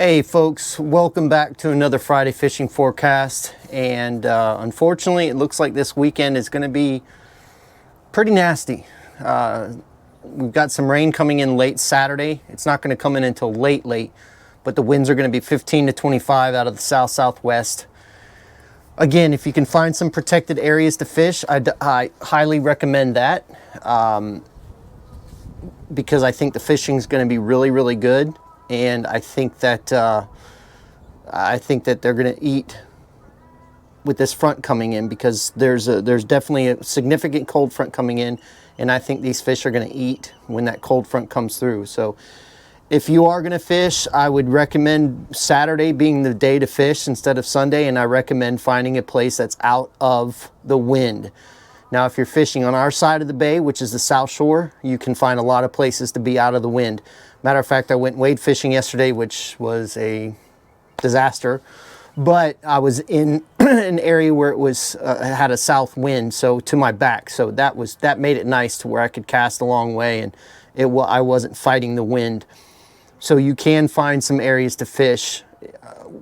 Hey folks, welcome back to another Friday fishing forecast. And unfortunately, it looks like this weekend is going to be pretty nasty. We've got some rain coming in late Saturday. It's not going to come in until late, but the winds are going to be 15 to 25 out of the south-southwest. Again, if you can find some protected areas to fish, I highly recommend that because I think the fishing is going to be really, really good. And I think that they're going to eat with this front coming in, because there's definitely a significant cold front coming in, and I think these fish are going to eat when that cold front comes through. So if you are going to fish, I would recommend Saturday being the day to fish instead of Sunday, and I recommend finding a place that's out of the wind. Now, if you're fishing on our side of the bay, which is the South Shore, you can find a lot of places to be out of the wind. Matter of fact, I went wade fishing yesterday, which was a disaster, but I was in an area where it was had a south wind, so to my back. So that made it nice to where I could cast a long way, and I wasn't fighting the wind. So you can find some areas to fish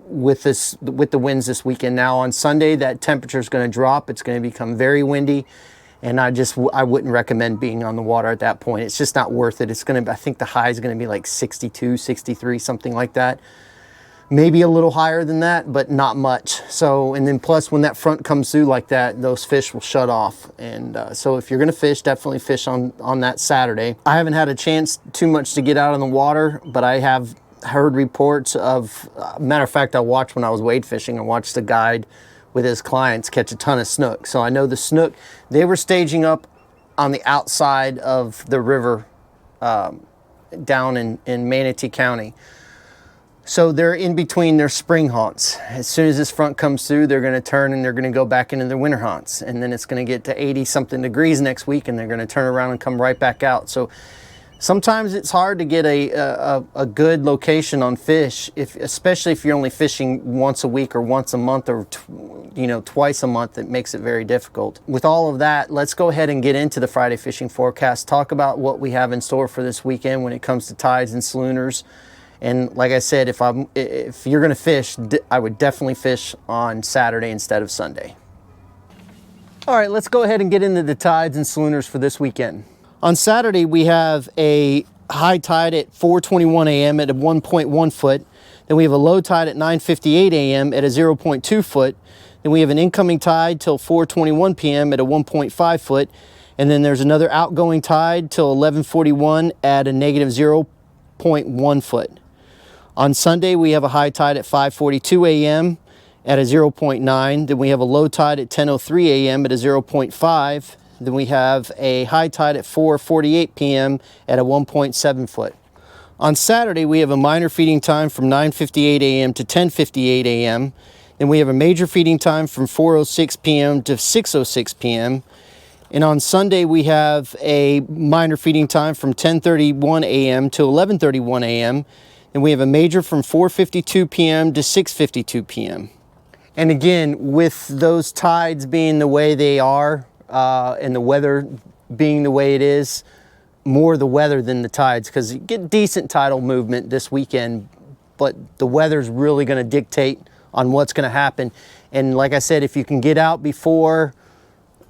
with the winds this weekend. Now on Sunday, that temperature is going to drop. It's going to become very windy, and I wouldn't recommend being on the water at that point. It's just not worth it. I think the high is going to be like 62, 63, something like that. Maybe a little higher than that, but not much. So, and then plus when that front comes through like that, those fish will shut off. And so if you're going to fish, definitely fish on that Saturday. I haven't had a chance too much to get out on the water, but I have heard reports of, matter of fact, I watched when I was wade fishing, I watched a guide with his clients catch a ton of snook. So I know the snook, they were staging up on the outside of the river down in Manatee County. So they're in between their spring haunts. As soon as this front comes through, they're going to turn and they're going to go back into their winter haunts. And then it's going to get to 80 something degrees next week, and they're going to turn around and come right back out. So sometimes it's hard to get a good location on fish, especially if you're only fishing once a week or once a month, or twice a month. It makes it very difficult. With all of that, let's go ahead and get into the Friday fishing forecast. Talk about what we have in store for this weekend when it comes to tides and schooners. And like I said, if you're going to fish, I would definitely fish on Saturday instead of Sunday. All right, let's go ahead and get into the tides and schooners for this weekend. On Saturday, we have a high tide at 4:21 a.m. at a 1.1 foot. Then we have a low tide at 9:58 a.m. at a 0.2 foot. Then we have an incoming tide till 4:21 p.m. at a 1.5 foot. And then there's another outgoing tide till 11:41 at a negative 0.1 foot. On Sunday, we have a high tide at 5:42 a.m. at a 0.9. Then we have a low tide at 10:03 a.m. at a 0.5. Then we have a high tide at 4:48 p.m. at a 1.7 foot. On Saturday, we have a minor feeding time from 9:58 a.m. to 10:58 a.m. Then we have a major feeding time from 4:06 p.m. to 6:06 p.m. And on Sunday, we have a minor feeding time from 10:31 a.m. to 11:31 a.m. And we have a major from 4:52 p.m. to 6:52 p.m. And again, with those tides being the way they are, and the weather being the way it is, more the weather than the tides, because you get decent tidal movement this weekend, but the weather's really going to dictate on what's going to happen. And like I said, if you can get out before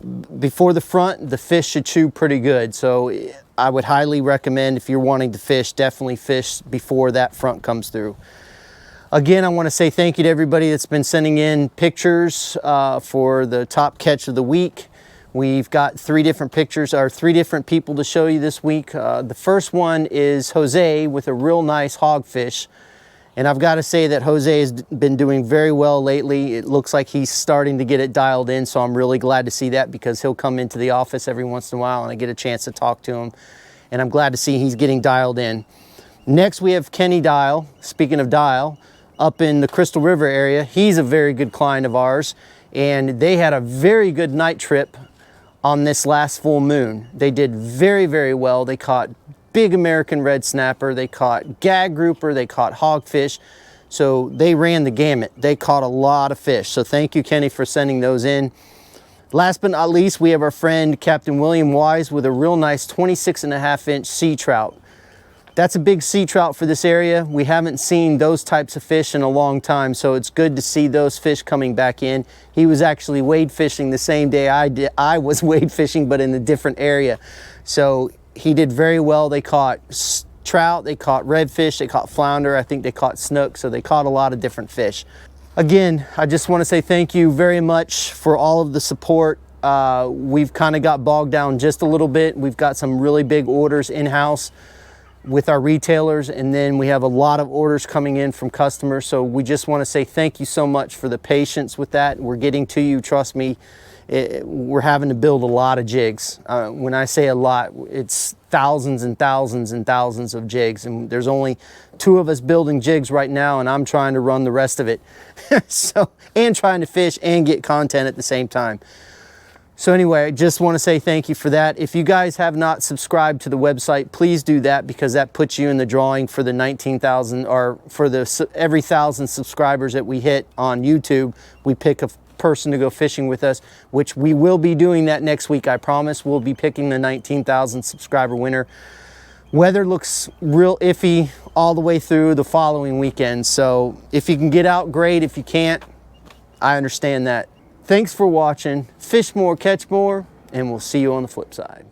the front, the fish should chew pretty good. So I would highly recommend, if you're wanting to fish, definitely fish before that front comes through. Again, I want to say thank you to everybody that's been sending in pictures for the top catch of the week. We've got 3 different pictures, or 3 different people to show you this week. The first one is Jose with a real nice hogfish. And I've got to say that Jose has been doing very well lately. It looks like he's starting to get it dialed in, so I'm really glad to see that, because he'll come into the office every once in a while and I get a chance to talk to him. And I'm glad to see he's getting dialed in. Next, we have Kenny Dial. Speaking of Dial, up in the Crystal River area, he's a very good client of ours, and they had a very good night trip on this last full moon. They did very, very well. They caught big American red snapper, they caught gag grouper, they caught hogfish. So they ran the gamut. They caught a lot of fish. So thank you, Kenny, for sending those in. Last but not least, we have our friend Captain William Wise with a real nice 26.5-inch sea trout. that's a big sea trout for this area. We haven't seen those types of fish in a long time, so it's good to see those fish coming back in. He was actually wade fishing the same day I was wade fishing, but in a different area. So he did very well. They caught trout, they caught redfish, they caught flounder, I think they caught snook, so they caught a lot of different fish. Again, I just want to say thank you very much for all of the support. We've kind of got bogged down just a little bit. We've got some really big orders in-house with our retailers, and then we have a lot of orders coming in from customers. So we just want to say thank you so much for the patience with that. We're getting to you, trust me. We're having to build a lot of jigs. When I say a lot, it's thousands and thousands and thousands of jigs, and there's only 2 of us building jigs right now, and I'm trying to run the rest of it. So, and trying to fish and get content at the same time. So anyway, I just want to say thank you for that. If you guys have not subscribed to the website, please do that, because that puts you in the drawing for the 19,000, or for the every 1,000 subscribers that we hit on YouTube, we pick a person to go fishing with us, which we will be doing that next week. I promise we'll be picking the 19,000 subscriber winner. Weather looks real iffy all the way through the following weekend. So if you can get out, great. If you can't, I understand that. Thanks for watching. Fish more, catch more, and we'll see you on the flip side.